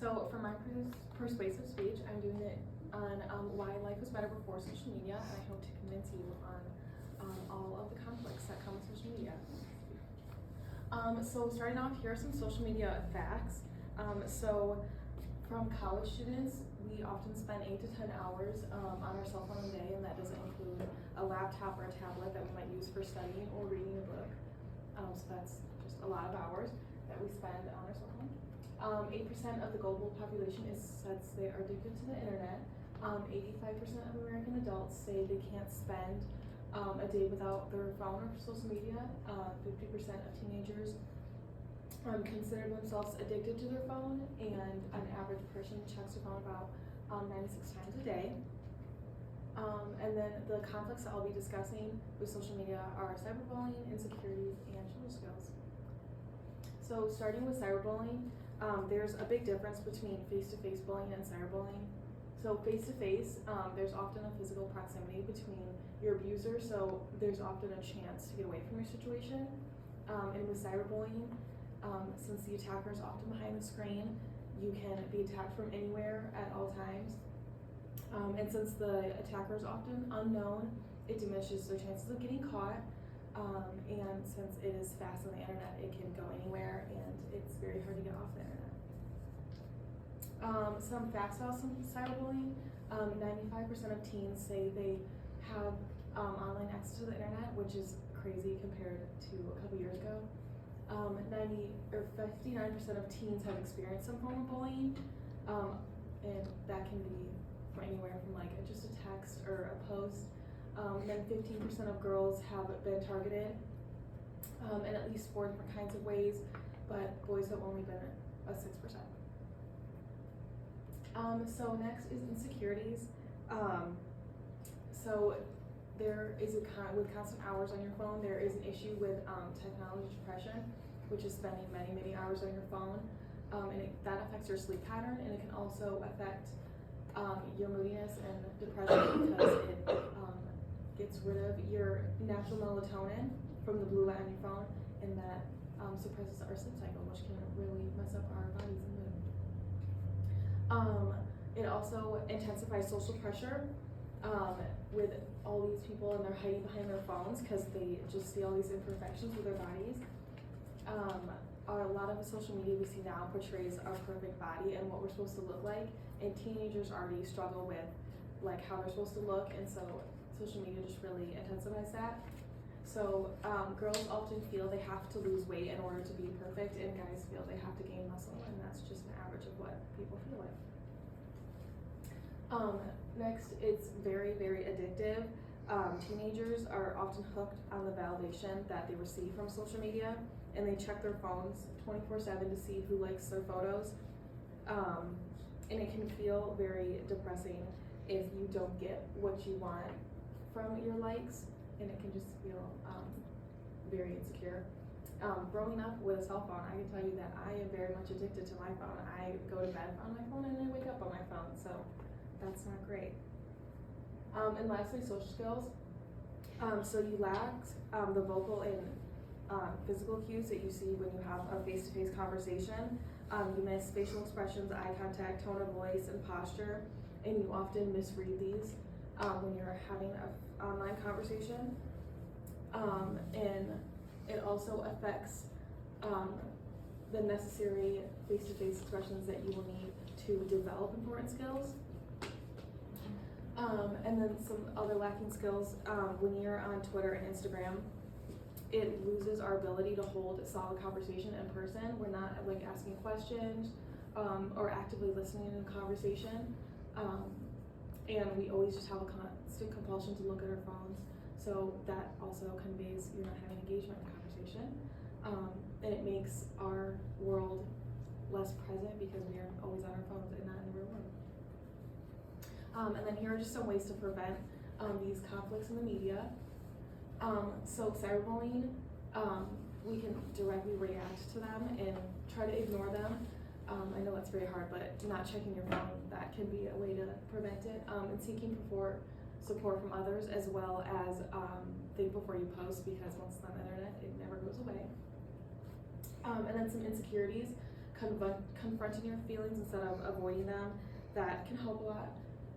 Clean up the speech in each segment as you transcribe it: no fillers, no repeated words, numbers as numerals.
So for my persuasive speech, I'm doing it on why life was better before social media, and I hope to convince you on all of the conflicts that come with social media. So starting off, here are some social media facts. So from college students, we often spend 8 to 10 hours on our cell phone a day, and that doesn't include a laptop or a tablet that we might use for studying or reading a book. So that's just a lot of hours that we spend on our cell phone. 8% of the global population says they are addicted to the internet. 85% of American adults say they can't spend a day without their phone or social media. 50% of teenagers consider themselves addicted to their phone, and an average person checks their phone about 96 times a day. And then the conflicts that I'll be discussing with social media are cyberbullying, insecurities, and social skills. So starting with cyberbullying, there's a big difference between face-to-face bullying and cyberbullying. So face-to-face, there's often a physical proximity between your abuser, so there's often a chance to get away from your situation. And with cyberbullying, since the attacker is often behind the screen, you can be attacked from anywhere at all times. And since the attacker is often unknown, it diminishes their chances of getting caught. And since it is fast on the internet, it can go anywhere, and it's very hard to get off the internet. Some facts about some cyberbullying: 95% of teens say they have online access to the internet, which is crazy compared to a couple years ago. 59% of teens have experienced some form of bullying, and that can be from anywhere from like just a text or a post. Then 15% of girls have been targeted in at least 4 different kinds of ways, but boys have only been a 6%. So next is insecurities. So there is with constant hours on your phone, there is an issue with technology depression, which is spending many, many hours on your phone, and that affects your sleep pattern, and it can also affect your moodiness and depression because it gets rid of your natural melatonin from the blue light on your phone, and that suppresses our sleep cycle, which can really mess up our bodies and mood. It also intensifies social pressure with all these people, and they're hiding behind their phones because they just see all these imperfections with their bodies. A lot of the social media we see now portrays our perfect body and what we're supposed to look like, and teenagers already struggle with like how they're supposed to look, and so social media just really intensifies that. So girls often feel they have to lose weight in order to be perfect, and guys feel they have to gain muscle, and that's just an average of what people feel like. Next, it's very, very addictive. Teenagers are often hooked on the validation that they receive from social media, and they check their phones 24/7 to see who likes their photos. And it can feel very depressing if you don't get what you want from your likes, and it can just feel very insecure. Growing up with a cell phone, I can tell you that I am very much addicted to my phone. I go to bed on my phone and I wake up on my phone, so that's not great. And lastly, social skills. So you lack the vocal and physical cues that you see when you have a face-to-face conversation. You miss facial expressions, eye contact, tone of voice, and posture, and you often misread these when you're having an online conversation. And it also affects the necessary face-to-face expressions that you will need to develop important skills. And then some other lacking skills, when you're on Twitter and Instagram, it loses our ability to hold a solid conversation in person. We're not like asking questions or actively listening in a conversation. And we always just have a constant compulsion to look at our phones. So that also conveys you're not having engagement in the conversation. And it makes our world less present because we are always on our phones and not in the real world. And then here are just some ways to prevent these conflicts in the media. So cyberbullying, we can directly react to them and try to ignore them. I know that's very hard, but not checking your phone, that can be a way to prevent it. And seeking support from others, as well as think before you post, because once it's on the internet, it never goes away. And then some insecurities confronting your feelings instead of avoiding them. That can help a lot,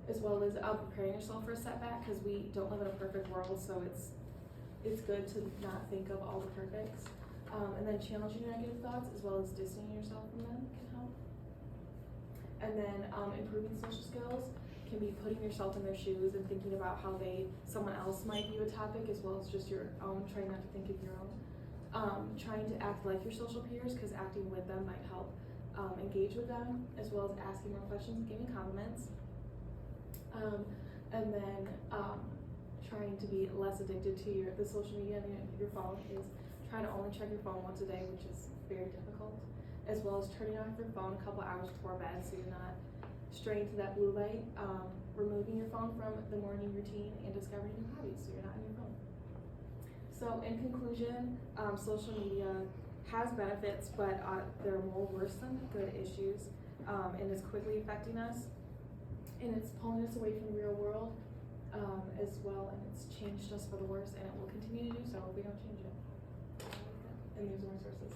as well as preparing yourself for a setback, because we don't live in a perfect world, so it's good to not think of all the perfects. And then challenging your negative thoughts as well as distancing yourself from them can help. And then improving social skills can be putting yourself in their shoes and thinking about how someone else might view a topic as well as just your own, trying not to think of your own. Trying to act like your social peers, because acting with them might help engage with them, as well as asking more questions and giving compliments. And then trying to be less addicted to the social media and your phone is trying to only check your phone once a day, which is very difficult, as well as turning off your phone a couple hours before bed so you're not straying to that blue light, removing your phone from the morning routine, and discovering new hobbies so you're not on your phone. So in conclusion, social media has benefits, but they're more worse than good issues, and it's quickly affecting us, and it's pulling us away from the real world as well, and it's changed us for the worse, and it will continue to do so if we don't change it. And there's more sources.